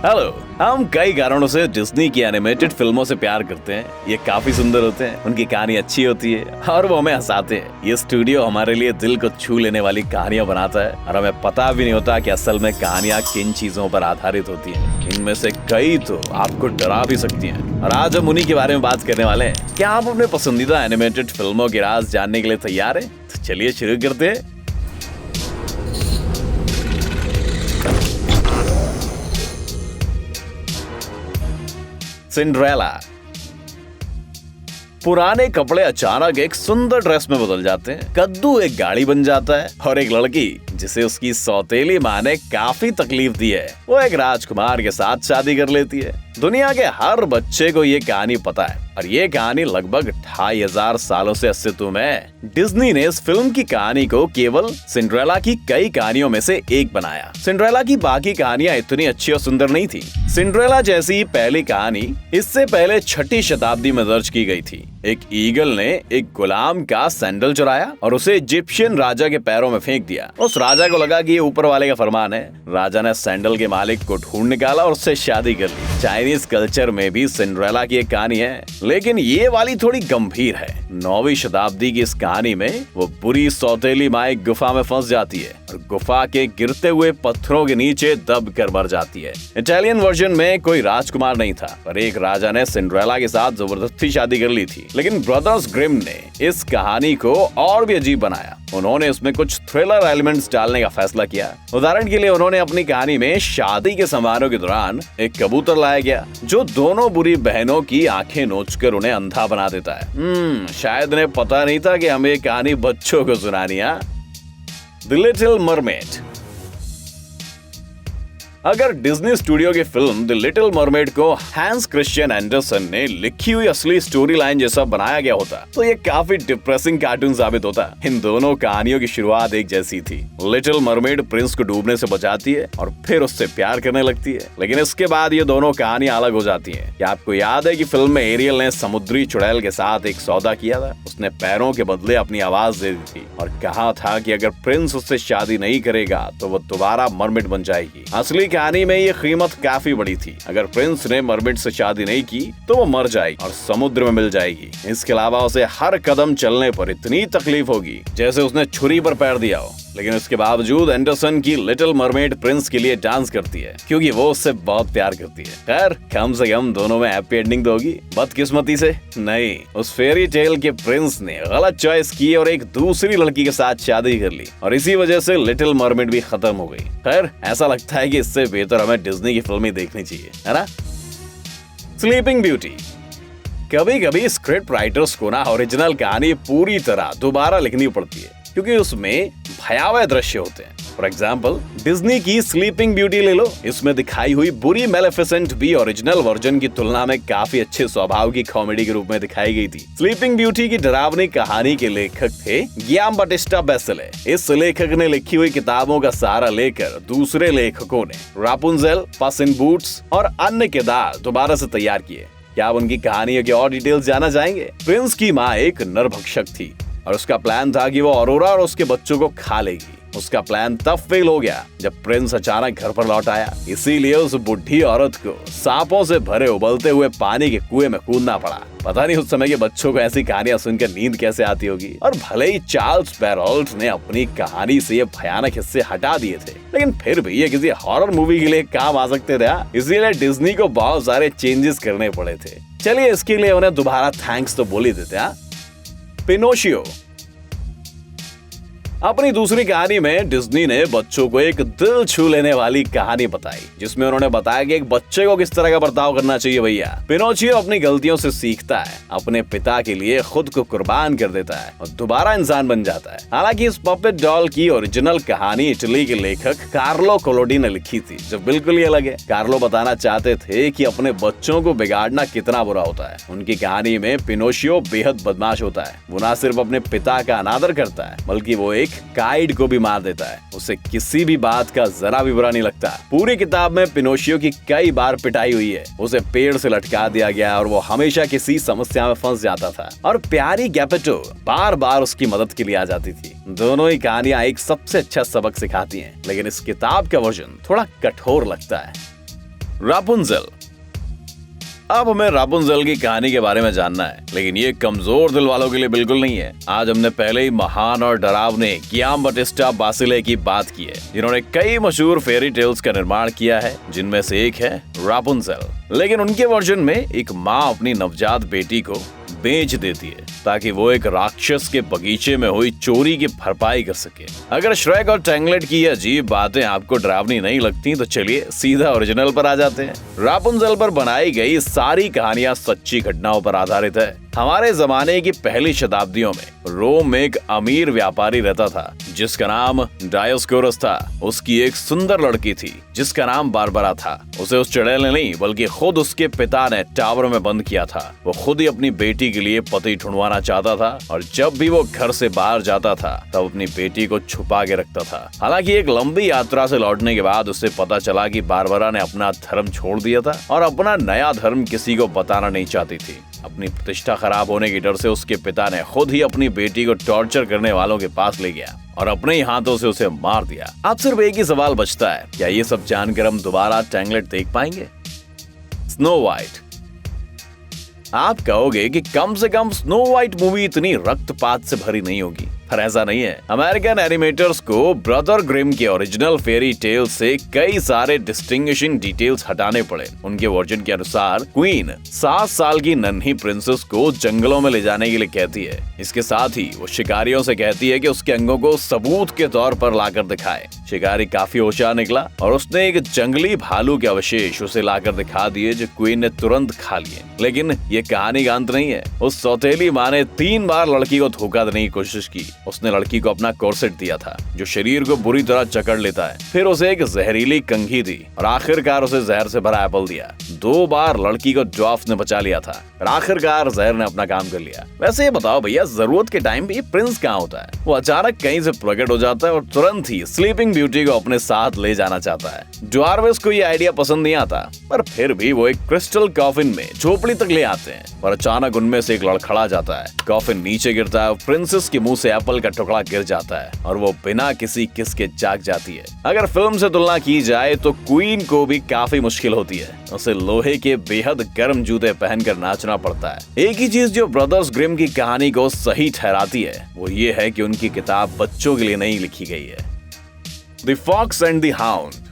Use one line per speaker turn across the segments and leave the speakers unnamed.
Hello. हम कई कारणों से डिज्नी की एनिमेटेड फिल्मों से प्यार करते हैं। ये काफी सुंदर होते हैं, उनकी कहानी अच्छी होती है और वो हमें हंसाते हैं। ये स्टूडियो हमारे लिए दिल को छू लेने वाली कहानियां बनाता है और हमें पता भी नहीं होता कि असल में कहानियां किन चीजों पर आधारित होती हैं। इनमें से कई तो आपको डरा भी सकती हैं और आज हम उन्हीं के बारे में बात करने वाले हैं। क्या आप अपने पसंदीदा एनिमेटेड फिल्मों के राज जानने के लिए तैयार हैं? तो चलिए शुरू करते हैं। सिंड्रेला। पुराने कपड़े अचानक एक सुंदर ड्रेस में बदल जाते हैं। कद्दू एक गाड़ी बन जाता है और एक लड़की जिसे उसकी सौतेली माँ ने काफी तकलीफ दी है, वो एक राजकुमार के साथ शादी कर लेती है। दुनिया के हर बच्चे को ये कहानी पता है और ये कहानी लगभग 2500 सालों से अस्तित्व में है। डिज्नी ने इस फिल्म की कहानी को केवल सिंड्रेला की कई कहानियों में से एक बनाया। सिंड्रेला की बाकी कहानियां इतनी अच्छी और सुंदर नहीं थी। सिंड्रेला जैसी पहली कहानी इससे पहले 6ठी शताब्दी में दर्ज की गई थी। एक ईगल ने एक गुलाम का सैंडल चुराया और उसे इजिप्शियन राजा के पैरों में फेंक दिया। उस राजा को लगा कि ये ऊपर वाले का फरमान है। राजा ने सैंडल के मालिक को ढूंढ निकाला और उससे शादी कर ली। चाइनीज कल्चर में भी सिंड्रेला की एक कहानी है, लेकिन ये वाली थोड़ी गंभीर है। 9वीं शताब्दी की इस कहानी में वो बुरी सौतेली माँ एक गुफा में फंस जाती है और गुफा के गिरते हुए पत्थरों के नीचे दब कर मर जाती है। इटालियन वर्जन में कोई राजकुमार नहीं था, पर एक राजा ने सिंड्रेला के साथ जबरदस्ती शादी कर ली थी। लेकिन ब्रदर्स ग्रिम ने इस कहानी को और भी अजीब बनाया। उन्होंने उसमें कुछ थ्रिलर एलिमेंट्स डालने का फैसला किया। उदाहरण के लिए उन्होंने अपनी कहानी में शादी के समारोह के दौरान एक कबूतर लाया गया जो दोनों बुरी बहनों की आंखें नोचकर उन्हें अंधा बना देता है। शायद उन्हें पता नहीं था कि हमें कहानी बच्चों को सुनानी है। The little mermaid. अगर डिज्नी स्टूडियो की फिल्म द लिटिल मरमेड को हैंस क्रिश्चियन एंडरसन ने लिखी हुई असली स्टोरी लाइन जैसा बनाया गया होता तो ये काफी डिप्रेसिंग कार्टून साबित होता। इन दोनों कहानियों की शुरुआत एक जैसी थी। लिटिल मरमेड प्रिंस को डूबने से बचाती है और फिर उससे प्यार करने लगती है, लेकिन इसके बाद ये दोनों कहानियां अलग हो जाती हैं। क्या आपको याद है कि फिल्म में एरियल ने समुद्री चुड़ैल के साथ एक सौदा किया था? उसने पैरों के बदले अपनी आवाज दे दी थी और कहा था कि अगर प्रिंस उससे शादी नहीं करेगा तो वो दोबारा मरमेड बन जाएगी। असली कहानी में ये कीमत काफी बड़ी थी। अगर प्रिंस ने मरमेड से शादी नहीं की तो वो मर जाएगी और समुद्र में मिल जाएगी। इसके अलावा उसे हर कदम चलने पर इतनी तकलीफ होगी जैसे उसने छुरी पर पैर दिया हो। लेकिन उसके बावजूद एंडरसन की लिटिल मरमेड प्रिंस के लिए डांस करती है क्योंकि वो उससे बहुत प्यार करती है। खैर, कम से कम दोनों में हैप्पी एंडिंग तो होगी। बदकिस्मती से नहीं, उस फेरी टेल के प्रिंस ने गलत चॉइस की और एक दूसरी लड़की के साथ शादी कर ली और इसी वजह से लिटिल मरमेड भी खत्म हो गई। खैर, ऐसा लगता है कि इससे बेहतर हमें डिज्नी की फिल्में देखनी चाहिए, है ना? Sleeping beauty. कभी कभी स्क्रिप्ट राइटर्स को ना ओरिजिनल कहानी पूरी तरह दोबारा लिखनी पड़ती है क्योंकि उसमें भयावह दृश्य होते हैं। फॉर एग्जाम्पल, डिज्नी की स्लीपिंग ब्यूटी ले लो। इसमें दिखाई हुई बुरी मेलेफिसेंट भी ओरिजिनल वर्जन की तुलना में काफी अच्छे स्वभाव की कॉमेडी के रूप में दिखाई गई थी। स्लीपिंग ब्यूटी की डरावनी कहानी के लेखक थे गियाम बाटिस्टा बेसेले। इस लेखक ने लिखी हुई किताबों का सहारा लेकर दूसरे लेखकों ने रापुंजेल, पस इन बूट्स और अन्य किरदार दोबारा से तैयार किए। क्या आप उनकी कहानियों की और डिटेल्स जानना चाहेंगे? प्रिंस की माँ एक नरभक्षक थी और उसका प्लान था कि वो अरोरा और उसके बच्चों को खा लेगी। उसका प्लान तब फेल हो गया जब प्रिंस अचानक घर पर लौट आया। इसीलिए उस बुढ़ी औरत को सांपों से भरे उबलते हुए पानी के कुएं में कूदना पड़ा। पता नहीं उस समय के बच्चों को ऐसी कहानियां सुनकर नींद कैसे आती होगी। और भले ही चार्ल्स बैरॉल्ट ने अपनी कहानी से ये भयानक हिस्से हटा दिए थे, लेकिन फिर भी ये किसी हॉरर मूवी के लिए काम आ सकते थे। इसीलिए डिज्नी को बहुत सारे चेंजेस करने पड़े थे। चलिए, इसके लिए उन्हें दोबारा थैंक्स तो बोल ही देते। पिनोशियो। अपनी दूसरी कहानी में डिज्नी ने बच्चों को एक दिल छू लेने वाली कहानी बताई, जिसमें उन्होंने बताया कि एक बच्चे को किस तरह का बर्ताव करना चाहिए। भैया, पिनोचियो अपनी गलतियों से सीखता है, अपने पिता के लिए खुद को कुर्बान कर देता है और दोबारा इंसान बन जाता है। हालांकि इस पपेट डॉल की ओरिजिनल कहानी इटली के लेखक कार्लो कोलोडी ने लिखी थी, जो बिल्कुल ही अलग है। कार्लो बताना चाहते थे कि अपने बच्चों को बिगाड़ना कितना बुरा होता है। उनकी कहानी में पिनोशियो बेहद बदमाश होता है। वो न सिर्फ अपने पिता का अनादर करता है, बल्कि वो एक गाइड को भी मार देता है। उसे किसी भी बात का जरा भी बुरा नहीं लगता। पूरी किताब में पिनोशियो की कई बार पिटाई हुई है। उसे पेड़ से लटका दिया गया और वो हमेशा किसी समस्या में फंस जाता था और प्यारी गैपेटो बार बार उसकी मदद के लिए आ जाती थी। दोनों ही कहानियां एक सबसे अच्छा सबक सिखाती हैं, लेकिन इस किताब का वर्जन थोड़ा कठोर लगता है। रापुंज़ेल। अब हमें रापुंज़ेल की कहानी के बारे में जानना है, लेकिन ये कमजोर दिल वालों के लिए बिल्कुल नहीं है। आज हमने पहले ही महान और डरावने गियाम बटिस्टा बासिले की बात की है, जिन्होंने कई मशहूर फेरी टेल्स का निर्माण किया है, जिनमें से एक है रापुंज़ेल। लेकिन उनके वर्जन में एक माँ अपनी नवजात बेटी को बेच देती है ताकि वो एक राक्षस के बगीचे में हुई चोरी की भरपाई कर सके। अगर श्रेक और टैंगलेट की ये अजीब बातें आपको डरावनी नहीं लगती तो चलिए सीधा ओरिजिनल पर आ जाते हैं। रापुंज़ेल पर बनाई गई सारी कहानियां सच्ची घटनाओं पर आधारित है। हमारे जमाने की पहली शताब्दियों में रोम में एक अमीर व्यापारी रहता था जिसका नाम डायोस्कोरस था। उसकी एक सुंदर लड़की थी जिसका नाम बारबरा था। उसे उस चुड़ैल ने नहीं बल्कि खुद उसके पिता ने टावर में बंद किया था। वो खुद ही अपनी बेटी के लिए पति ढूंढवाना चाहता था और जब भी वो घर से बाहर जाता था तब अपनी बेटी को छुपा के रखता था। हालांकि एक लंबी यात्रा से लौटने के बाद उसे पता चला कि बारबरा ने अपना धर्म छोड़ दिया था और अपना नया धर्म किसी को बताना नहीं चाहती थी। अपनी प्रतिष्ठा खराब होने के डर से उसके पिता ने खुद ही अपनी बेटी को टॉर्चर करने वालों के पास ले गया और अपने ही हाथों से उसे मार दिया। अब सिर्फ एक ही सवाल बचता है, क्या ये सब जानकर हम दोबारा टैंगलेट देख पाएंगे? Snow white. आप कहोगे कि कम से कम स्नो वाइट मूवी इतनी रक्तपात से भरी नहीं होगी, पर ऐसा नहीं है। अमेरिकन एनिमेटर्स को ब्रदर ग्रिम के ओरिजिनल फेरी टेल से कई सारे डिस्टिंग्विशिंग डिटेल्स हटाने पड़े। उनके वर्जन के अनुसार क्वीन 7 साल की नन्ही प्रिंसेस को जंगलों में ले जाने के लिए कहती है। इसके साथ ही वो शिकारियों से कहती है कि उसके अंगों को सबूत के तौर पर लाकर दिखाए। शिकारी काफी होशियार निकला और उसने एक जंगली भालू के अवशेष उसे लाकर दिखा दिए जो क्वीन ने तुरंत खा लिए। लेकिन ये कहानी का अंत नहीं है। उस सौतेली माँ ने 3 बार लड़की को धोखा देने की कोशिश की। उसने लड़की को अपना कोर्सेट दिया था जो शरीर को बुरी तरह जकड़ लेता है। फिर उसे एक जहरीली कंघी दी और आखिरकार उसे जहर से भरा एप्पल दिया। 2 बार लड़की को ड्वार्फ ने बचा लिया था और आखिरकार जहर ने अपना काम कर लिया। वैसे ये बताओ भैया, जरूरत के टाइम पे प्रिंस कहाँ होता है? वो अचानक कहीं से प्रकट हो जाता है और तुरंत ही स्लीपिंग ब्यूटी को अपने साथ ले जाना चाहता है। ड्वार्फ्स को ये आइडिया पसंद नहीं आता, पर फिर भी वो एक क्रिस्टल कॉफिन में झोपड़ी तक ले आते हैं और अचानक उनमें से एक लड़खड़ा जाता है। कॉफिन नीचे गिरता है और प्रिंसेस के मुंह से एप्पल का टुकड़ा गिर जाता है और वो बिना किसी किस के जाग जाती है। अगर फिल्म से तुलना की जाए तो क्वीन को भी काफी मुश्किल होती है। उसे लोहे के बेहद गर्म जूते पहनकर नाचना पड़ता है। एक ही चीज जो ब्रदर्स ग्रिम की कहानी को सही ठहराती है वो ये है कि उनकी किताब बच्चों के लिए नहीं लिखी गई है। The fox and the hound.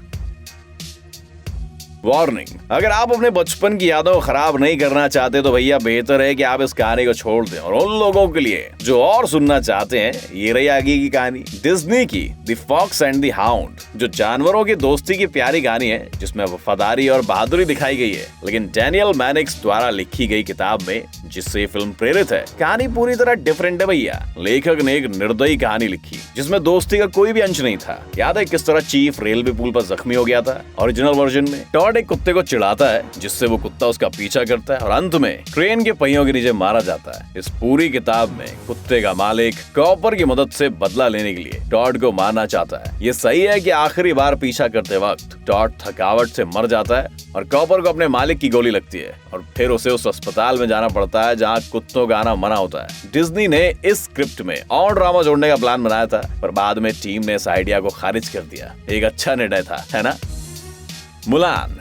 Warning, अगर आप अपने बचपन की यादों को खराब नहीं करना चाहते तो भैया बेहतर है कि आप इस कहानी को छोड़ दें। और उन लोगों के लिए जो और सुनना चाहते हैं, ये रही आगे की कहानी डिज्नी की the fox and the hound, जो जानवरों की दोस्ती की प्यारी कहानी है जिसमें वफादारी और बहादुरी दिखाई गई है। लेकिन डैनियल मैनिक्स द्वारा लिखी गई किताब में जिससे फिल्म प्रेरित है, कहानी पूरी तरह डिफरेंट है भैया। लेखक ने एक निर्दयी कहानी लिखी जिसमें दोस्ती का कोई भी अंश नहीं था। याद है किस तरह चीफ रेलवे पुल पर जख्मी हो गया था? ओरिजिनल वर्जन में टॉड एक कुत्ते को चिढ़ाता है जिससे वो कुत्ता उसका पीछा करता है और अंत में ट्रेन के पहियों के नीचे मारा जाता है। इस पूरी किताब में कुत्ते का मालिक कॉपर की मदद से बदला लेने के लिए टॉड को मारना चाहता है। ये सही है कि आखिरी बार पीछा करते वक्त टॉड थकावट से मर जाता है और कॉपर को अपने मालिक की गोली लगती है और फिर उसे उस अस्पताल में जाना पड़ता है जहाँ कुत्तों का आना मना होता है। डिज्नी ने इस स्क्रिप्ट में और ड्रामा जोड़ने का प्लान बनाया था, पर बाद में टीम ने इस आइडिया को खारिज कर दिया। एक अच्छा निर्णय था, है ना? मुलान।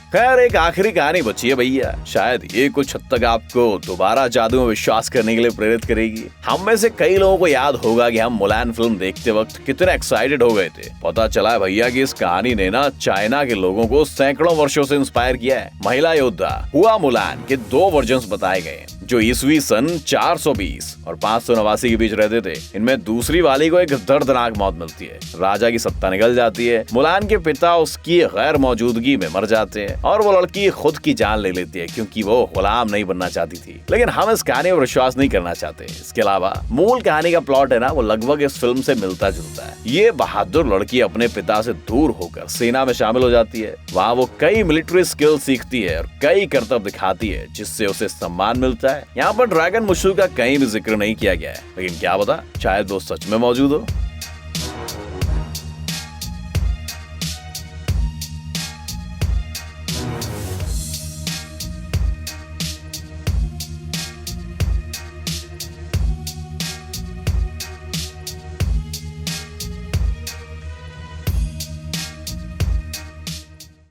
खैर, एक आखिरी कहानी बची है भैया। शायद ये कुछ हद तक आपको दोबारा जादू में विश्वास करने के लिए प्रेरित करेगी। हम में से कई लोगों को याद होगा कि हम मुलान फिल्म देखते वक्त कितने एक्साइटेड हो गए थे। पता चला है भैया कि इस कहानी ने ना चाइना के लोगों को सैकड़ों वर्षों से इंस्पायर किया है। महिला योद्धा हुआ मुलान के 2 वर्जन्स बताए गए जो ईस्वी सन 420 और 589 के बीच रहते थे। इनमें दूसरी वाली को एक दर्दनाक मौत मिलती है। राजा की सत्ता निकल जाती है। मुलान के पिता उसकी गैर मौजूदगी में मर जाते हैं और वो लड़की खुद की जान ले लेती है क्योंकि वो गुलाम नहीं बनना चाहती थी। लेकिन हम इस कहानी पर विश्वास नहीं करना चाहते। इसके अलावा मूल कहानी का प्लॉट है ना, वो लगभग इस फिल्म से मिलता जुलता है। ये बहादुर लड़की अपने पिता से दूर होकर सेना में शामिल हो जाती है। वहाँ वो कई मिलिट्री स्किल सीखती है और कई करतब दिखाती है जिससे उसे सम्मान मिलता है। यहाँ पर ड्रैगन मुशु का कहीं भी जिक्र नहीं किया गया है, लेकिन क्या पता शायद वो सच में मौजूद हो।